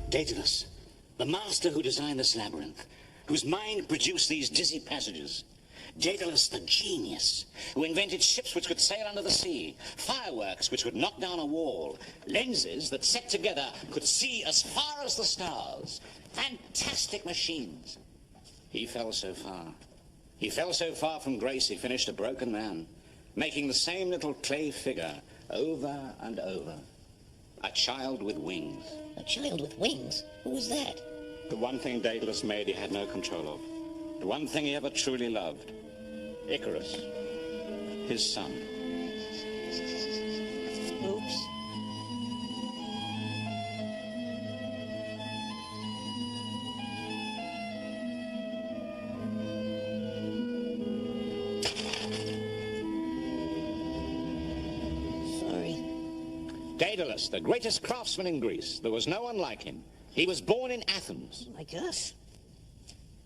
Daedalus, the master who designed this labyrinth, whose mind produced these dizzy passages. Daedalus, the genius, who invented ships which could sail under the sea, fireworks which would knock down a wall, lenses that set together could see as far as the stars, fantastic machines. He fell so far. He fell so far from grace he finished a broken man, making the same little clay figure over and over. A child with wings. A child with wings? Who was that? The one thing Daedalus made he had no control of. The one thing he ever truly loved. Icarus. His son. Oops. Daedalus, the greatest craftsman in Greece. There was no one like him. He was born in Athens. Like us?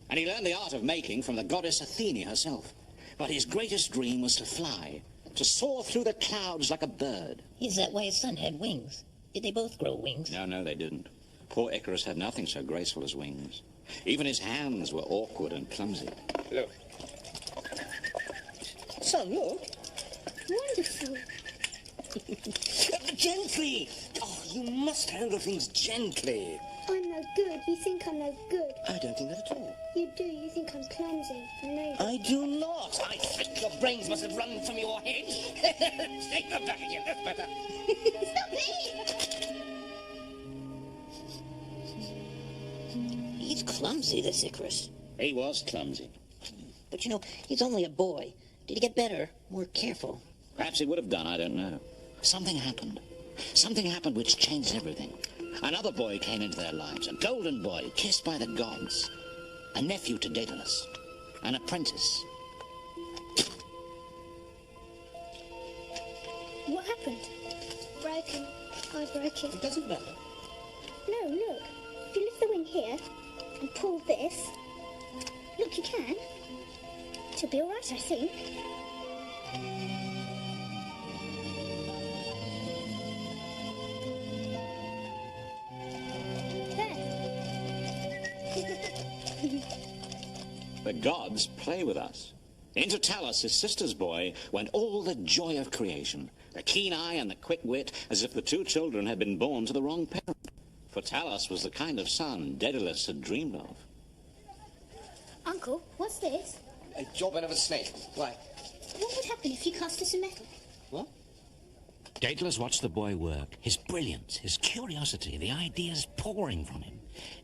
And he learned the art of making from the goddess Athene herself. But his greatest dream was to fly, to soar through the clouds like a bird. Is that why his son had wings? Did they both grow wings? No, they didn't. Poor Icarus had nothing so graceful as wings. Even his hands were awkward and clumsy. Look. Son, look. Wonderful. Gently! Oh, you must handle things gently. I'm no good. You think I'm no good. I don't think that at all. You do. You think I'm clumsy and lazy. I do not. I think your brains must have run from your head. Take them back again. That's better. Stop me! He's clumsy, this Icarus. He was clumsy. But you know, he's only a boy. Did he get better, more careful? Perhaps he would have done, I don't know. Something happened. Something happened which changed everything. Another boy came into their lives, a golden boy, kissed by the gods. A nephew to Daedalus. An apprentice. What happened? Broken. I broke it. It doesn't matter. No, look. If you lift the wing here and pull this, look, you can. It'll be all right, I think. The gods play with us. Into Talus, his sister's boy, went all the joy of creation. The keen eye and the quick wit, as if the two children had been born to the wrong parent. For Talus was the kind of son Daedalus had dreamed of. Uncle, what's this? A jawbone of a snake. Why? What would happen if you cast us in metal? What? Daedalus watched the boy work. His brilliance, his curiosity, the ideas pouring from him.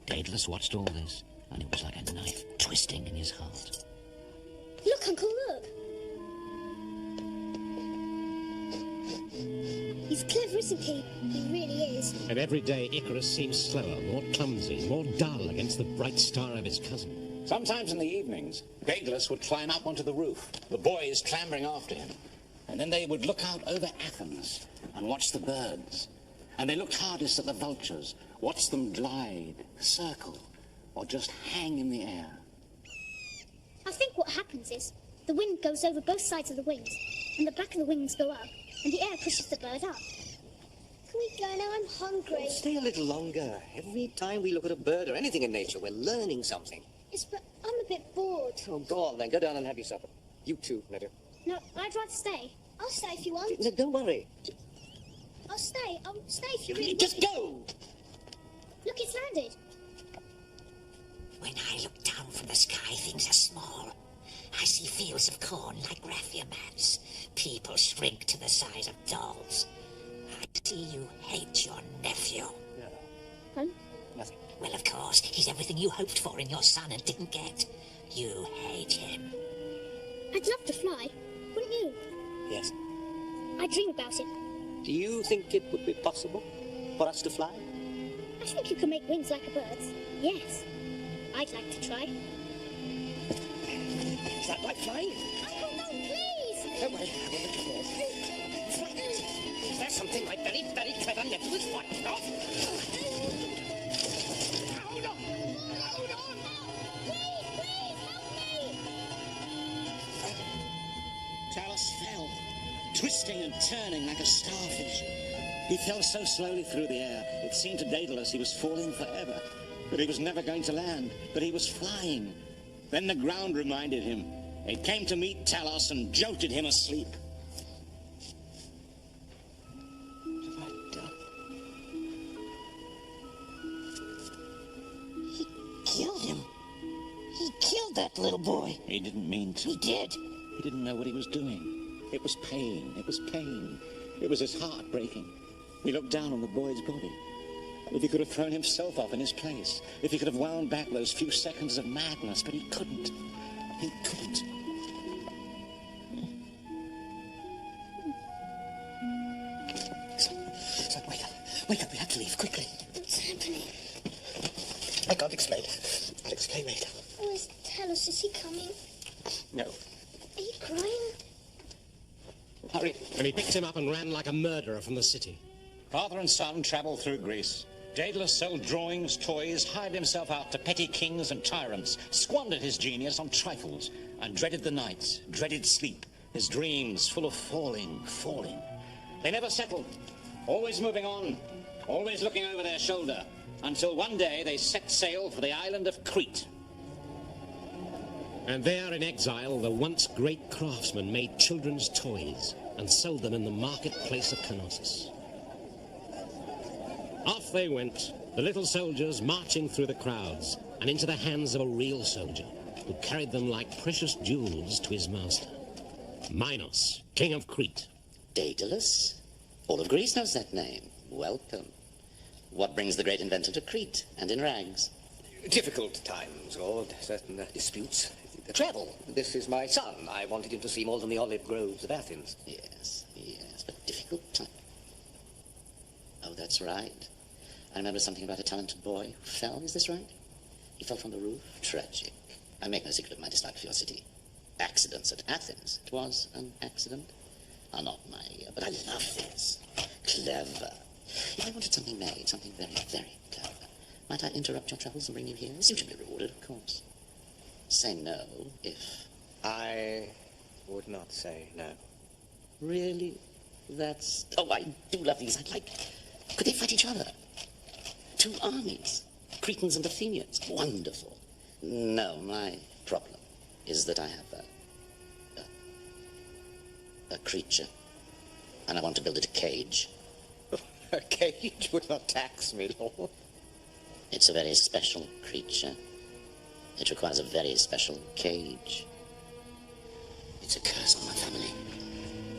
Daedalus watched all this, and it was like a knife twisting in his heart. Look, Uncle, look. He's clever, isn't he? He really is. And every day Icarus seems slower, more clumsy, more dull against the bright star of his cousin. Sometimes in the evenings, Daedalus would climb up onto the roof, the boys clambering after him. And then they would look out over Athens and watch the birds. And they looked hardest at the vultures, watched them glide, circle, or just hang in the air. I think what happens is the wind goes over both sides of the wings, and the back of the wings go up, and the air pushes the bird up. Can we go now? I'm hungry. Oh, stay a little longer. Every time we look at a bird or anything in nature, we're learning something. Yes, but I'm a bit bored. Oh, go on then. Go down and have your supper. You too, Meadow. No, I'd rather stay. I'll stay if you want. No, don't worry. I'll stay if you really want. Just go! Look, it's landed. When I look down from the sky, things are small. I see fields of corn like raffia mats. People shrink to the size of dolls. I see you hate your nephew. No. Huh? Nothing. Well, of course, he's everything you hoped for in your son and didn't get. You hate him. I'd love to fly, wouldn't you? Yes. I dream about it. Do you think it would be possible for us to fly? I think you can make wings like a bird's. Yes. I'd like to try. Is that like flying? Uncle, no, please! Don't worry, I will look for it. Fly it. Is there something my very, very clever nephew is frightened of? Hold on! Hold on! Please, help me! Talus fell, twisting and turning like a starfish. He fell so slowly through the air, it seemed to Daedalus he was falling forever. But he was never going to land, but he was flying. Then the ground reminded him. It came to meet Talos and jolted him asleep. What have I done? He killed him. He killed that little boy. He didn't mean to. He did. He didn't know what he was doing. It was pain. It was pain. It was his heart breaking. He looked down on the boy's body. If he could have thrown himself off in his place, if he could have wound back those few seconds of madness, but he couldn't. He couldn't. Son, wake up. Wake up, we have to leave, quickly. What's happening? I can't explain. I'll explain later. Where's Talos? Is he coming? No. Are you crying? Hurry. And he picked him up and ran like a murderer from the city. Father and son travelled through Greece. Daedalus sold drawings, toys, hired himself out to petty kings and tyrants, squandered his genius on trifles, and dreaded the night, dreaded sleep, his dreams full of falling. They never settled, always moving on, always looking over their shoulder, until one day they set sail for the island of Crete. And there in exile, the once great craftsman made children's toys and sold them in the marketplace of Knossos. Off they went, the little soldiers marching through the crowds and into the hands of a real soldier who carried them like precious jewels to his master, Minos, king of Crete. Daedalus? All of Greece knows that name. Welcome. What brings the great inventor to Crete and in rags? Difficult times, Lord. Certain disputes. Travel. This is my son. I wanted him to see more than the olive groves of Athens. Yes, but difficult time. Oh, that's right. I remember something about a talented boy who fell. Is this right? He fell from the roof. Tragic. I make no secret of my dislike for your city. Accidents at Athens. It was an accident. Are not my ear, but I love this. Clever. If I wanted something made, something very, very clever, might I interrupt your travels and bring you here? You should be rewarded, of course. Say no if... I would not say no. Really? That's... Oh, I do love these. I'd like... Could they fight each other? Two armies. Cretans and Athenians. Wonderful. No, my problem is that I have a creature. And I want to build it a cage. A cage would not tax me, Lord. It's a very special creature. It requires a very special cage. It's a curse on my family.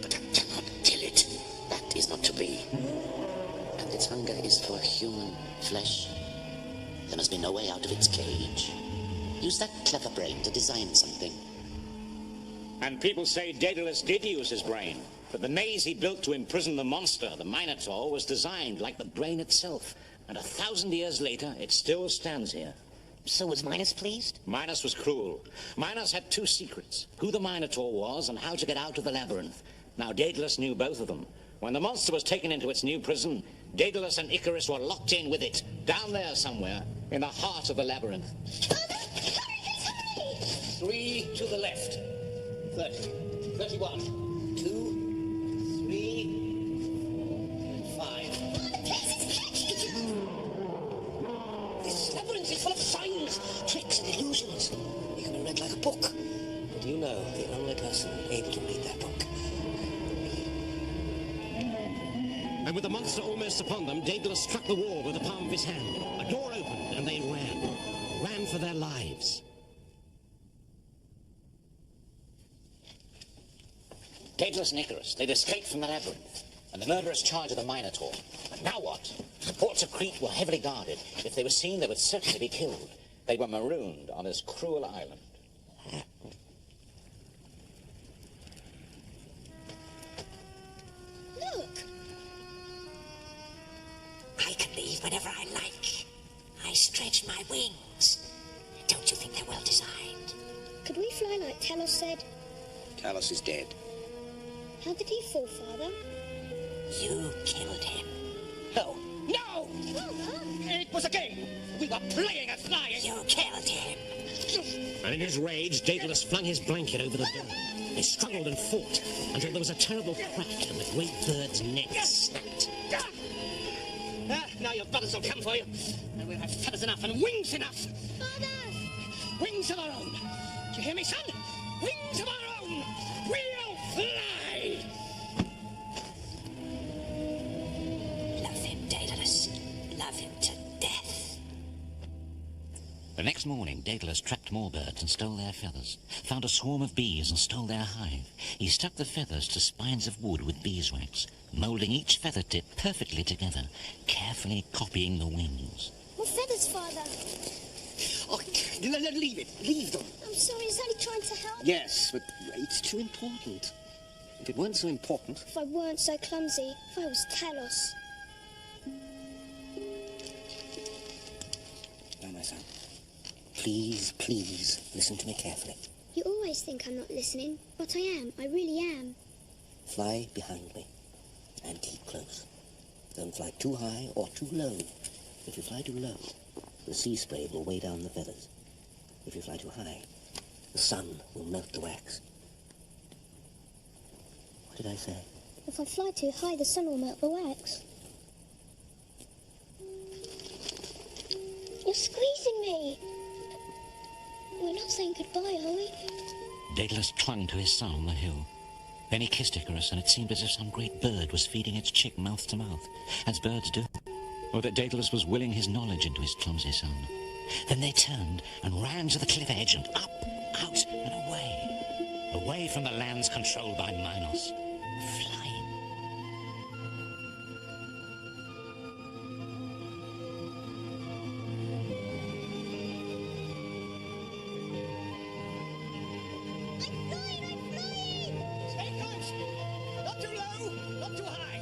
But I cannot kill it. That is not to be. And its hunger is for human flesh. There must be no way out of its cage. Use that clever brain to design something. And people say Daedalus did use his brain, but the maze he built to imprison the monster, the Minotaur, was designed like the brain itself. And 1,000 years later, it still stands here. So was Minos pleased? Minos was cruel. Minos had two secrets, who the Minotaur was and how to get out of the labyrinth. Now, Daedalus knew both of them. When the monster was taken into its new prison, Daedalus and Icarus were locked in with it, down there somewhere, in the heart of the labyrinth. 3 to the left. 30. 31. 2, 3, and 5. This labyrinth is full of signs, tricks, and illusions. It can be read like a book. But you know the only person able to read that book. And with the monster almost upon them, Daedalus struck the wall with the palm of his hand. A door opened, and they ran for their lives. Daedalus and Icarus, they'd escaped from the labyrinth, and the murderous charge of the Minotaur. But now what? The ports of Crete were heavily guarded. If they were seen, they would certainly be killed. They were marooned on this cruel island. Look! I can leave whenever I like. I stretch my wings. Don't you think they're well designed? Could we fly like Talos said? Talos is dead. How did he fall, Father? You killed him. No! No! Father? It was a game! We were playing at flying! You killed him. And in his rage, Daedalus flung his blanket over the door. They struggled and fought until there was a terrible crack and the great bird's neck snapped. Now your brothers will come for you, and we'll have feathers enough and wings enough. Father! Wings of our own. Do you hear me, son? Wings of our own. We'll fly. Love him, Daedalus. Love him to death. The next morning, Daedalus trapped more birds and stole their feathers, found a swarm of bees and stole their hive. He stuck the feathers to spines of wood with beeswax, moulding each feather tip perfectly together, carefully copying the wings. More feathers, Father. Oh, leave it. Leave them. I'm sorry, I was only trying to help. Yes, but it's too important. If it weren't so important... If I weren't so clumsy, if I was Talos. Now, my son, please, please listen to me carefully. You always think I'm not listening, but I am. I really am. Fly behind me and keep close. Don't fly too high or too low. If you fly too low, the sea spray will weigh down the feathers. If you fly too high, the sun will melt the wax. What did I say? If I fly too high, the sun will melt the wax. You're squeezing me. We're not saying goodbye, are we? Daedalus clung to his son on the hill. Then he kissed Icarus, and it seemed as if some great bird was feeding its chick mouth to mouth, as birds do, or that Daedalus was willing his knowledge into his clumsy son. Then they turned and ran to the cliff edge and up, out, and away. Away from the lands controlled by Minos. Flying. Stay close. Not too low, not too high.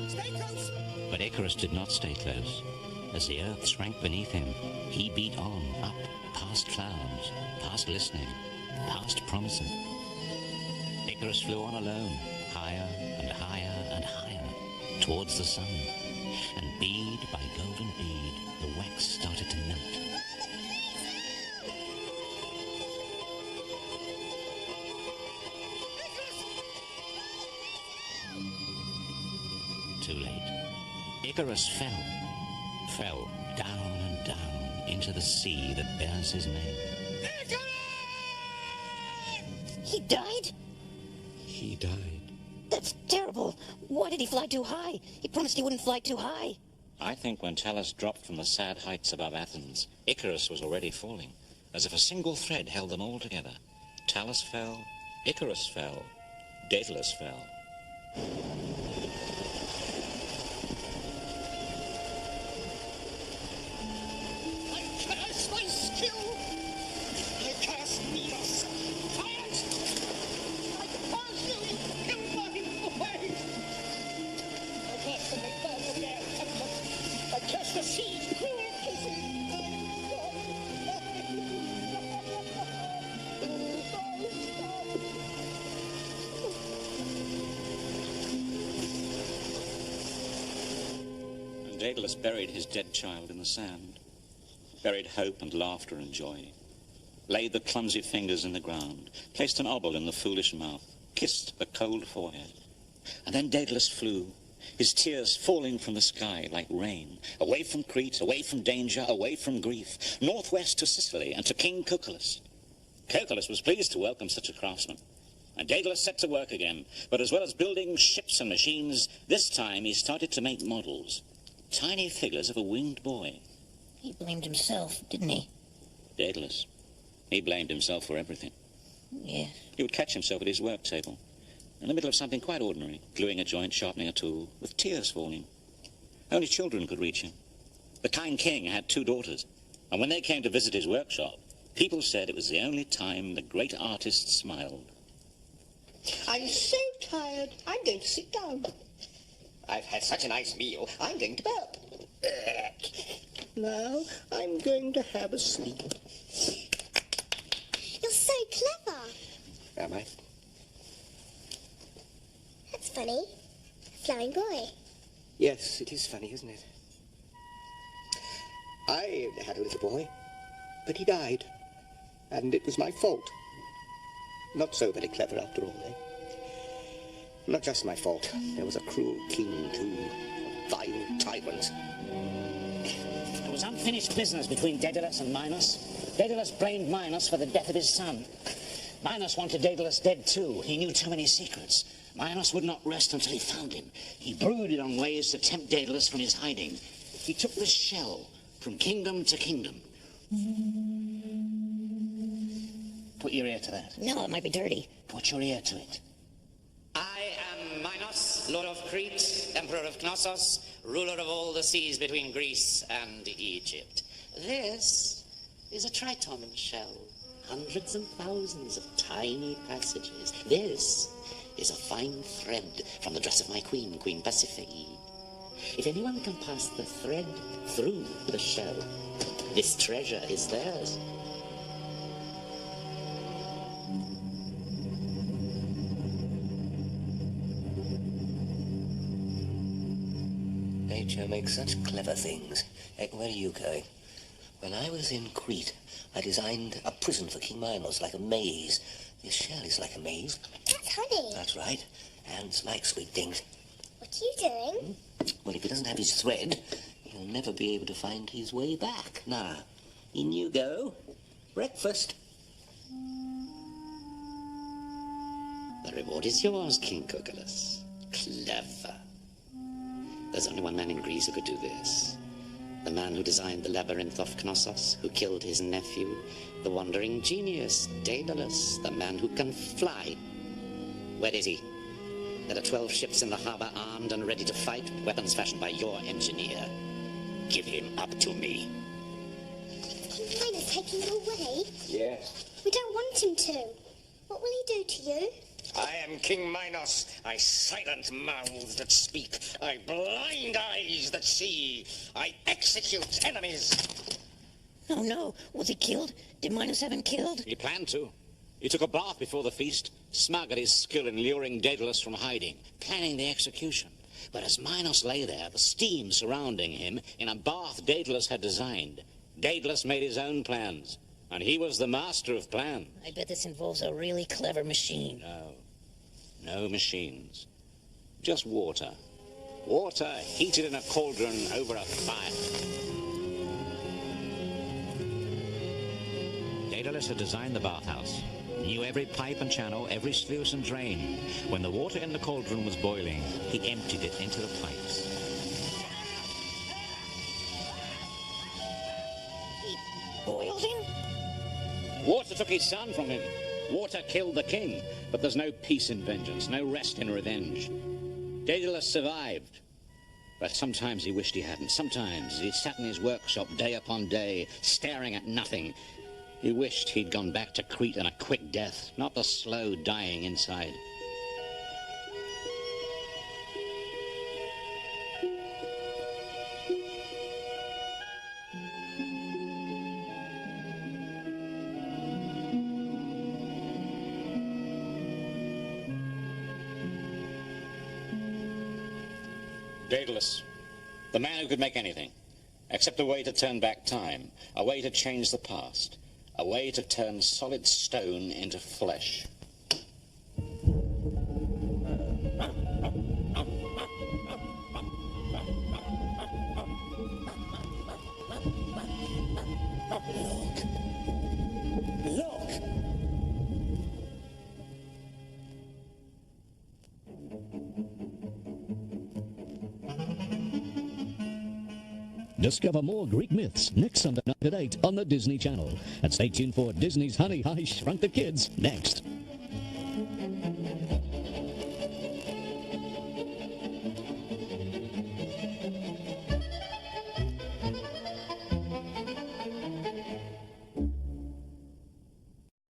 Stay close. But Icarus did not stay close. As the earth shrank beneath him, he beat on, up, past clouds, past listening, past promising. Icarus flew on alone, higher and higher and higher, towards the sun. And bead by golden bead, the wax started to melt. Too late. Icarus fell down and down into the sea that bears his name. He died? He died. That's terrible. Why did he fly too high? He promised he wouldn't fly too high. I think when Talus dropped from the sad heights above Athens, Icarus was already falling, as if a single thread held them all together. Talus fell, Icarus fell, Daedalus fell. I curse my skill. I curse Minos. Tyrant! I curse you, you kill my boy. I curse the bird of the air, tempest. I curse the sea's cruel kissing. And Daedalus buried his dead child in the sand, buried hope and laughter and joy, laid the clumsy fingers in the ground, placed an obol in the foolish mouth, kissed the cold forehead. And then Daedalus flew, his tears falling from the sky like rain, away from Crete, away from danger, away from grief, northwest to Sicily and to King Cuculus. Cuculus was pleased to welcome such a craftsman, and Daedalus set to work again, but as well as building ships and machines, this time he started to make models, tiny figures of a winged boy. He blamed himself, didn't he? Daedalus. He blamed himself for everything. Yes. He would catch himself at his work table, in the middle of something quite ordinary, gluing a joint, sharpening a tool, with tears falling. Only children could reach him. The kind king had 2 daughters, and when they came to visit his workshop, people said it was the only time the great artist smiled. I'm so tired. I'm going to sit down. I've had such a nice meal. I'm going to burp. Now I'm going to have a sleep. You're so clever. Am I? That's funny. Flying boy. Yes, it is funny, isn't it? I had a little boy, but he died, and it was my fault. Not so very clever after all, eh? Not just my fault. There was a cruel king, too. A vile tyrant. It was unfinished business between Daedalus and Minos. Daedalus blamed Minos for the death of his son. Minos wanted Daedalus dead too. He knew too many secrets. Minos would not rest until he found him. He brooded on ways to tempt Daedalus from his hiding. He took this shell from kingdom to kingdom. Put your ear to that. No, it might be dirty. Put your ear to it. I am Minos, Lord of Crete, Emperor of Knossos, ruler of all the seas between Greece and Egypt. This is a triton shell. Hundreds and thousands of tiny passages. This is a fine thread from the dress of my queen, Queen Pasiphae. If anyone can pass the thread through the shell, this treasure is theirs. Nature makes such clever things. Where are you going? When I was in Crete, I designed a prison for King Minos, like a maze. This shell is like a maze. That's honey. That's right. Ants like sweet things. What are you doing? Well, if he doesn't have his thread, he'll never be able to find his way back. Now, in you go. Breakfast. The reward is yours, King Icarus. Clever. There's only one man in Greece who could do this. The man who designed the labyrinth of Knossos, who killed his nephew, the wandering genius, Daedalus, the man who can fly. Where is he? There are 12 ships in the harbor armed and ready to fight, weapons fashioned by your engineer. Give him up to me. King Minos taking you away? Yes. We don't want him to. What will he do to you? I am King Minos. I silent mouths that speak. I blind eyes that see. I execute enemies. Oh no, was he killed? Did Minos have him killed? He planned to. He took a bath before the feast, smug at his skill in luring Daedalus from hiding, planning the execution. But as Minos lay there, the steam surrounding him, in a bath Daedalus had designed, Daedalus made his own plans, and he was the master of plans. I bet this involves a really clever machine. No machines. Just water. Water heated in a cauldron over a fire. Daedalus had designed the bathhouse, knew every pipe and channel, every sluice and drain. When the water in the cauldron was boiling, he emptied it into the pipes. He boiled him? Water took his son from him. Water killed the king, but there's no peace in vengeance, no rest in revenge. Daedalus survived, but sometimes he wished he hadn't. Sometimes he sat in his workshop day upon day, staring at nothing. He wished he'd gone back to Crete in a quick death, not the slow dying inside. Daedalus, the man who could make anything, except a way to turn back time, a way to change the past, a way to turn solid stone into flesh. Discover more Greek myths next Sunday night at 8 on the Disney Channel. And stay tuned for Disney's Honey, I Shrunk the Kids next.